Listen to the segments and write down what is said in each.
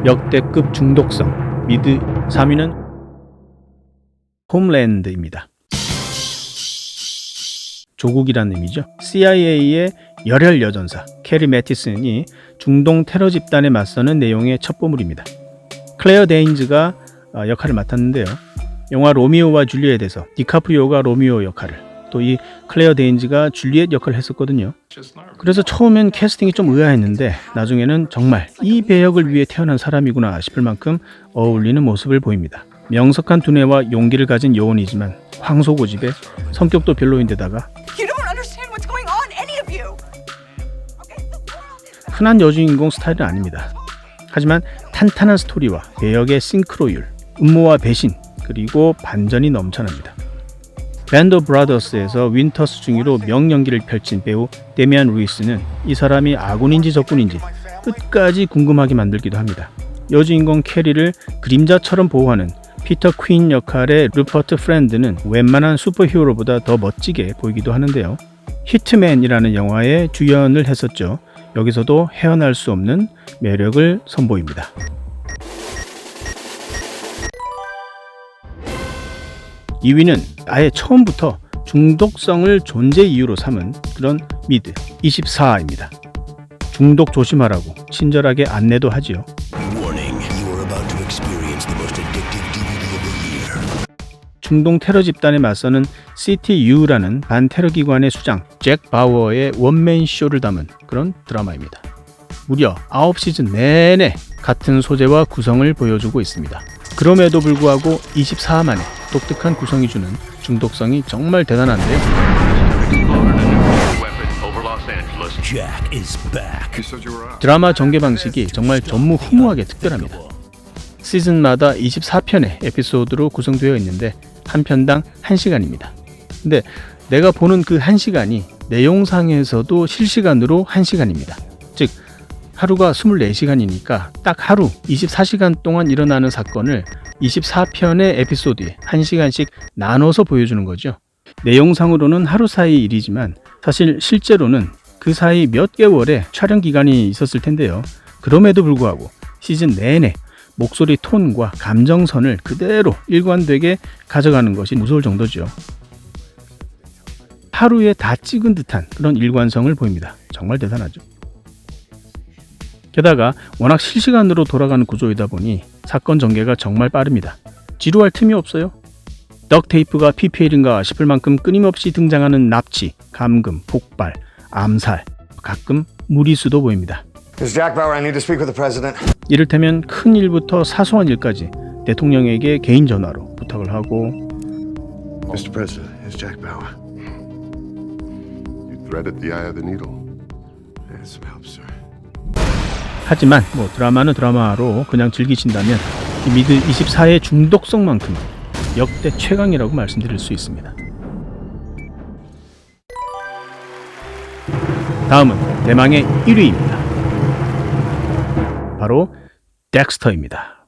역대급 중독성. 미드 3위는 홈랜드입니다. 조국이라는 의미죠. CIA의 열혈 여전사 캐리 매티슨이 중동 테러 집단에 맞서는 내용의 첩보물입니다. 클레어 데인즈가 역할을 맡았는데요. 영화 로미오와 줄리엣에서 디카프리오가 로미오 역할을, 또 이 클레어 데인즈가 줄리엣 역할을 했었거든요. 그래서 처음엔 캐스팅이 좀 의아했는데 나중에는 정말 이 배역을 위해 태어난 사람이구나 싶을 만큼 어울리는 모습을 보입니다. 명석한 두뇌와 용기를 가진 요원이지만 황소고집에 성격도 별로인데다가 흔한 여주인공 스타일은 아닙니다. 하지만 탄탄한 스토리와 배역의 싱크로율, 음모와 배신, 그리고 반전이 넘쳐납니다. 밴드 오브 브라더스에서 윈터스 중위로 명연기를 펼친 배우 데미안 루이스는 이 사람이 아군인지 적군인지 끝까지 궁금하게 만들기도 합니다. 여주인공 캐리를 그림자처럼 보호하는 피터 퀸 역할의 루퍼트 프렌드는 웬만한 슈퍼히어로보다 더 멋지게 보이기도 하는데요. 히트맨이라는 영화에 주연을 했었죠. 여기서도 헤어날 수 없는 매력을 선보입니다. 이 위는 아예 처음부터 중독성을 존재 이유로 삼은 그런 미드 24입니다. 중독 조심하라고 친절하게 안내도 하지요. 중동 테러 집단에 맞서는 CTU라는 반테러 기관의 수장 잭 바워의 원맨 쇼를 담은 그런 드라마입니다. 무려 9시즌 내내 같은 소재와 구성을 보여주고 있습니다. 그럼에도 불구하고 24만의 독특한 구성이 주는 중독성이 정말 대단한데요. 드라마 전개 방식이 정말 전무후무하게 특별합니다. 시즌마다 24편의 에피소드로 구성되어 있는데 한 편당 1시간입니다. 근데 내가 보는 그 1시간이 내용상에서도 실시간으로 1시간입니다. 즉 하루가 24시간이니까 딱 하루 24시간 동안 일어나는 사건을 24편의 에피소드에 1시간씩 나눠서 보여주는 거죠. 내용상으로는 하루 사이 일이지만 사실 실제로는 그 사이 몇 개월의 촬영 기간이 있었을 텐데요. 그럼에도 불구하고 시즌 내내 목소리 톤과 감정선을 그대로 일관되게 가져가는 것이 무서울 정도죠. 하루에 다 찍은 듯한 그런 일관성을 보입니다. 정말 대단하죠. 게다가 워낙 실시간으로 돌아가는 구조이다 보니 사건 전개가 정말 빠릅니다. 지루할 틈이 없어요. 덕테이프가 PPL인가 싶을 만큼 끊임없이 등장하는 납치, 감금, 폭발, 암살, 가끔 무리수도 보입니다. Jack Bauer, I need to speak with the president. 이를테면 큰 일부터 사소한 일까지 대통령에게 개인 전화로 부탁을 하고 Mr. President, it's Jack Bauer. You threaded the eye of the needle. Need some help, sir. 하지만 드라마는 드라마로 그냥 즐기신다면 이 미드 24의 중독성만큼 역대 최강이라고 말씀드릴 수 있습니다. 다음은 대망의 1위입니다. 바로 덱스터입니다.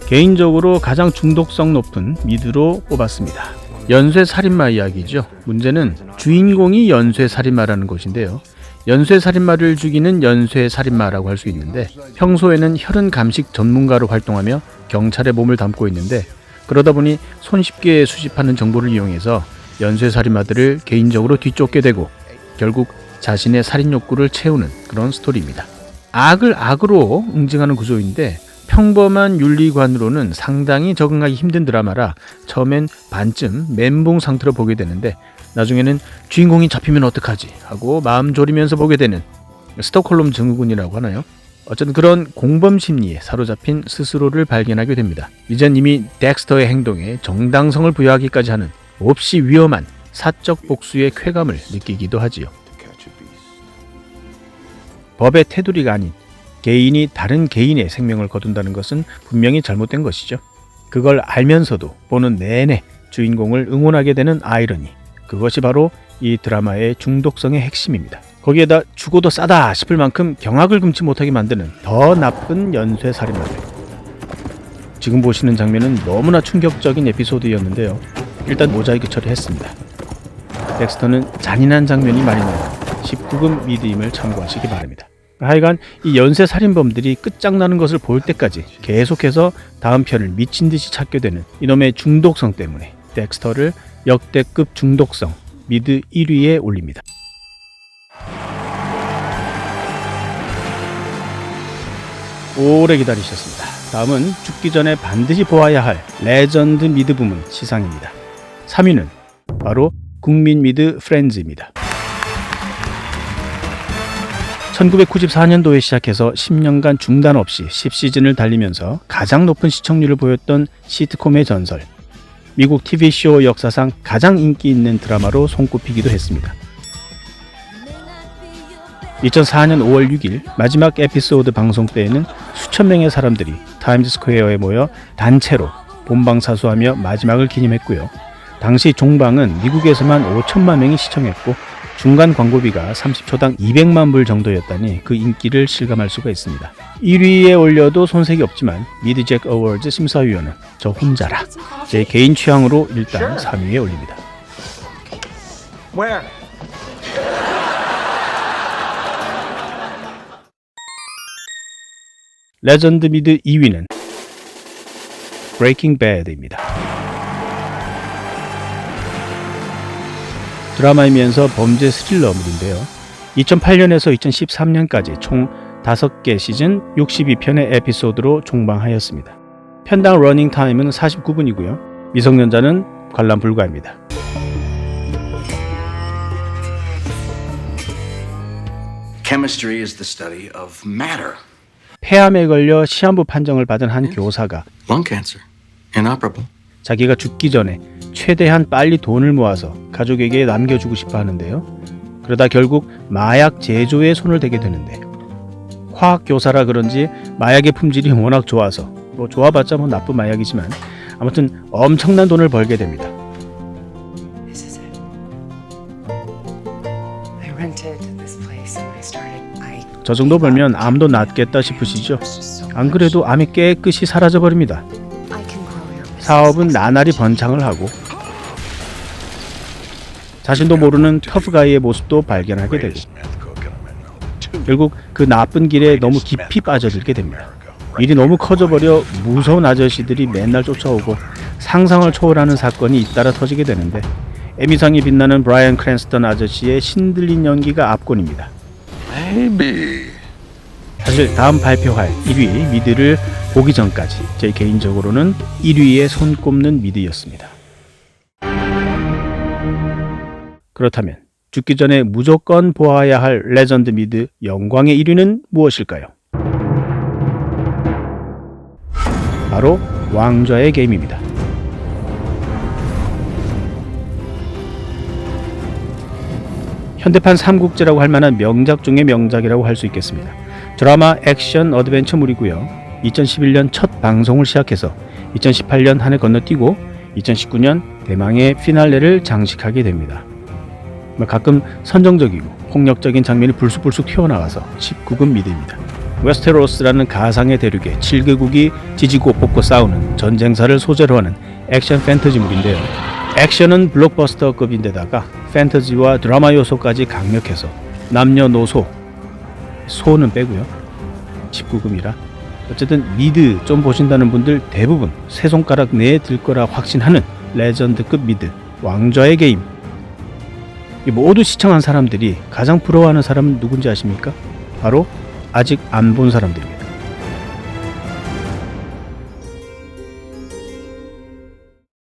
개인적으로 가장 중독성 높은 미드로 뽑았습니다. 연쇄살인마 이야기죠. 문제는 주인공이 연쇄살인마라는 것인데요. 연쇄살인마를 죽이는 연쇄살인마라고 할 수 있는데 평소에는 혈흔 감식 전문가로 활동하며 경찰에 몸을 담고 있는데 그러다 보니 손쉽게 수집하는 정보를 이용해서 연쇄살인마들을 개인적으로 뒤쫓게 되고 결국 자신의 살인 욕구를 채우는 그런 스토리입니다. 악을 악으로 응징하는 구조인데 평범한 윤리관으로는 상당히 적응하기 힘든 드라마라 처음엔 반쯤 멘붕 상태로 보게 되는데 나중에는 주인공이 잡히면 어떡하지 하고 마음 졸이면서 보게 되는 스톡홀름 증후군이라고 하나요? 어쨌든 그런 공범 심리에 사로잡힌 스스로를 발견하게 됩니다. 이젠 이미 덱스터의 행동에 정당성을 부여하기까지 하는 몹시 위험한 사적 복수의 쾌감을 느끼기도 하지요. 법의 테두리가 아닌 개인이 다른 개인의 생명을 거둔다는 것은 분명히 잘못된 것이죠. 그걸 알면서도 보는 내내 주인공을 응원하게 되는 아이러니, 그것이 바로 이 드라마의 중독성의 핵심입니다. 거기에다 죽어도 싸다 싶을 만큼 경악을 금치 못하게 만드는 더 나쁜 연쇄살인마들. 지금 보시는 장면은 너무나 충격적인 에피소드였는데요. 일단 모자이크 처리했습니다. 덱스터는 잔인한 장면이 많이 나오는 19금 미드임을 참고하시기 바랍니다. 하여간 이 연쇄 살인범들이 끝장나는 것을 볼 때까지 계속해서 다음 편을 미친 듯이 찾게 되는 이놈의 중독성 때문에 덱스터를 역대급 중독성 미드 1위에 올립니다. 오래 기다리셨습니다. 다음은 죽기 전에 반드시 보아야 할 레전드 미드 부문 시상입니다. 3위는 바로 국민 미드 프렌즈입니다. 1994년도에 시작해서 10년간 중단 없이 10시즌을 달리면서 가장 높은 시청률을 보였던 시트콤의 전설, 미국 TV쇼 역사상 가장 인기 있는 드라마로 손꼽히기도 했습니다. 2004년 5월 6일 마지막 에피소드 방송 때에는 수천 명의 사람들이 타임즈스퀘어에 모여 단체로 본방사수하며 마지막을 기념했고요. 당시 종방은 미국에서만 5천만 명이 시청했고 중간 광고비가 30초당 200만 불 정도였다니 그 인기를 실감할 수가 있습니다. 1위에 올려도 손색이 없지만 미드잭 어워즈 심사위원은 저 혼자라 제 개인 취향으로 일단 3위에 올립니다. Where? 레전드 미드 2위는 브레이킹 배드입니다. 드라마이면서 범죄 스릴러물인데요. 2008년에서 2013년까지 총 5개 시즌 62편의 에피소드로 종방하였습니다. 편당 러닝 타임은 49분이고요. 미성년자는 관람 불가입니다. Chemistry is the study of matter. 폐암에 걸려 시한부 판정을 받은 한 교사가 Lung cancer. Inoperable. 자기가 죽기 전에 최대한 빨리 돈을 모아서 가족에게 남겨주고 싶어 하는데요. 그러다 결국 마약 제조에 손을 대게 되는데 화학교사라 그런지 마약의 품질이 워낙 좋아서 뭐 좋아봤자 뭐 나쁜 마약이지만 아무튼 엄청난 돈을 벌게 됩니다. This is it. I rented this place and I started. 저 정도 벌면 암도 낫겠다 싶으시죠? 안 그래도 암이 깨끗이 사라져버립니다. 사업은 나날이 번창을 하고 자신도 모르는 터프가이의 모습도 발견하게 되고 결국 그 나쁜 길에 너무 깊이 빠져들게 됩니다. 일이 너무 커져버려 무서운 아저씨들이 맨날 쫓아오고 상상을 초월하는 사건이 잇따라 터지게 되는데 에미상이 빛나는 브라이언 크랜스턴 아저씨의 신들린 연기가 압권입니다. 사실 다음 발표할 1위 미드를 보기 전까지 제 개인적으로는 1위에 손꼽는 미드였습니다. 그렇다면 죽기 전에 무조건 보아야 할 레전드 미드 영광의 1위는 무엇일까요? 바로 왕좌의 게임입니다. 현대판 삼국지라고 할 만한 명작 중의 명작이라고 할 수 있겠습니다. 드라마 액션 어드벤처물이고요. 2011년 첫 방송을 시작해서 2018년 한 해 건너뛰고 2019년 대망의 피날레를 장식하게 됩니다. 가끔 선정적이고 폭력적인 장면이 불쑥불쑥 튀어나와서 19금 미드입니다. 웨스테로스라는 가상의 대륙에 7개국이 지지고 볶고 싸우는 전쟁사를 소재로 하는 액션 판타지물인데요. 액션은 블록버스터급인데다가 판타지와 드라마 요소까지 강력해서 남녀노소, 소는 빼고요. 19금이라 어쨌든 미드 좀 보신다는 분들 대부분 세 손가락 내에 들 거라 확신하는 레전드급 미드 왕좌의 게임. 모두 시청한 사람들이 가장 부러워하는 사람은 누군지 아십니까? 바로 아직 안 본 사람들입니다.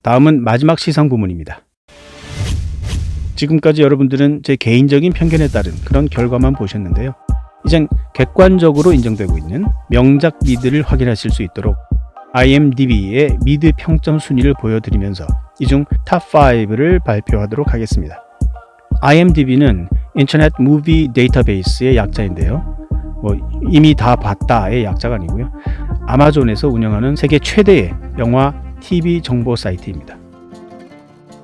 다음은 마지막 시상 부문입니다. 지금까지 여러분들은 제 개인적인 편견에 따른 그런 결과만 보셨는데요. 이젠 객관적으로 인정되고 있는 명작 미드를 확인하실 수 있도록 IMDb의 미드 평점 순위를 보여드리면서 이 중 탑 5를 발표하도록 하겠습니다. IMDb는 인터넷 무비 데이터베이스의 약자인데요. 이미 다 봤다의 약자가 아니고요. 아마존에서 운영하는 세계 최대의 영화 TV 정보 사이트입니다.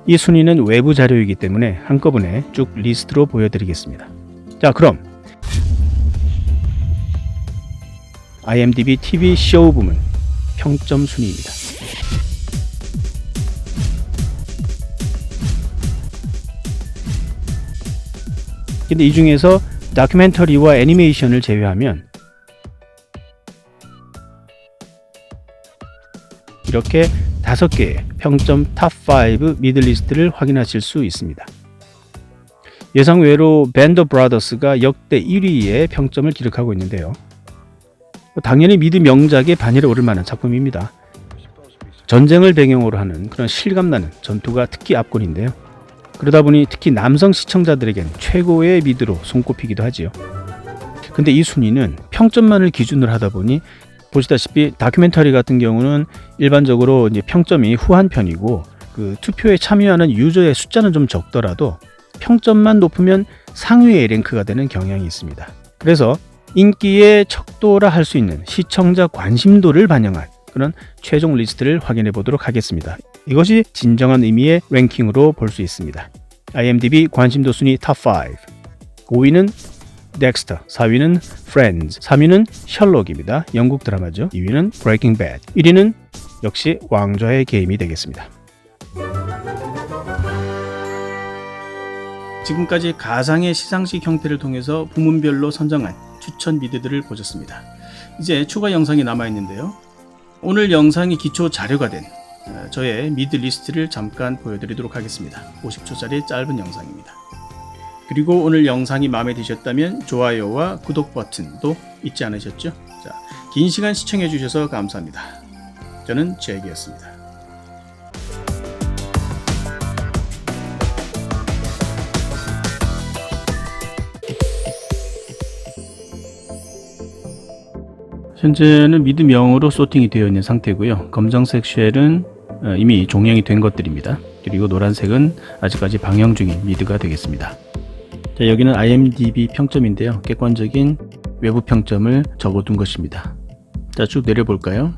이 순위는 외부 자료이기 때문에 한꺼번에 쭉 리스트로 보여드리겠습니다. 자, 그럼 IMDb TV 쇼 부문 평점 순위입니다. 근데 이 중에서 다큐멘터리와 애니메이션을 제외하면 이렇게 5개의 평점 탑5 미들리스트를 확인하실 수 있습니다. 예상외로 밴더 브라더스가 역대 1위의 평점을 기록하고 있는데요. 당연히 미드 명작의 반열에 오를 만한 작품입니다. 전쟁을 배경으로 하는 그런 실감나는 전투가 특히 압권인데요. 그러다 보니 특히 남성 시청자들에겐 최고의 미드로 손꼽히기도 하지요. 근데 이 순위는 평점만을 기준으로 하다 보니 보시다시피 다큐멘터리 같은 경우는 일반적으로 이제 평점이 후한 편이고 그 투표에 참여하는 유저의 숫자는 좀 적더라도 평점만 높으면 상위의 랭크가 되는 경향이 있습니다. 그래서 인기의 척도라 할 수 있는 시청자 관심도를 반영할 그런 최종 리스트를 확인해 보도록 하겠습니다. 이것이 진정한 의미의 랭킹으로 볼 수 있습니다. IMDb 관심도 순위 탑5. 5위는 덱스터, 4위는 프렌즈, 3위는 셜록입니다. 영국 드라마죠. 2위는 브레이킹 배드, 1위는 역시 왕좌의 게임이 되겠습니다. 지금까지 가상의 시상식 형태를 통해서 부문별로 선정한 추천 미드들을 보셨습니다. 이제 추가 영상이 남아있는데요. 오늘 영상이 기초 자료가 된 저의 미드 리스트를 잠깐 보여드리도록 하겠습니다. 50초짜리 짧은 영상입니다. 그리고 오늘 영상이 마음에 드셨다면 좋아요와 구독 버튼도 잊지 않으셨죠? 자, 긴 시간 시청해 주셔서 감사합니다. 저는 잭이었습니다. 현재는 미드명으로 소팅이 되어 있는 상태고요. 검정색 쉘은 이미 종영이 된 것들입니다. 그리고 노란색은 아직까지 방영 중인 미드가 되겠습니다. 자, 여기는 IMDb 평점인데요. 객관적인 외부 평점을 적어둔 것입니다. 자, 쭉 내려볼까요?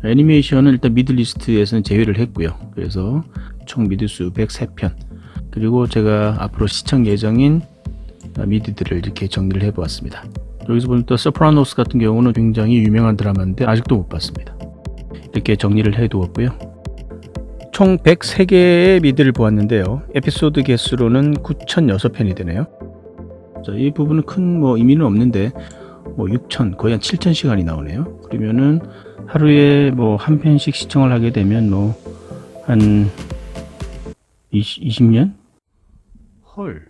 애니메이션은 일단 미드 리스트에서는 제외를 했고요. 그래서 총 미드수 103편. 그리고 제가 앞으로 시청 예정인 미드들을 이렇게 정리를 해보았습니다. 여기서 보면 또 소프라노스 같은 경우는 굉장히 유명한 드라마인데 아직도 못 봤습니다. 이렇게 정리를 해두었고요. 총 103개의 미드를 보았는데요. 에피소드 개수로는 9,006편이 되네요. 자, 이 부분은 큰 의미는 없는데 6,000 거의 한 7,000시간이 나오네요. 그러면은 하루에 한 편씩 시청을 하게 되면 한 20년? 헐.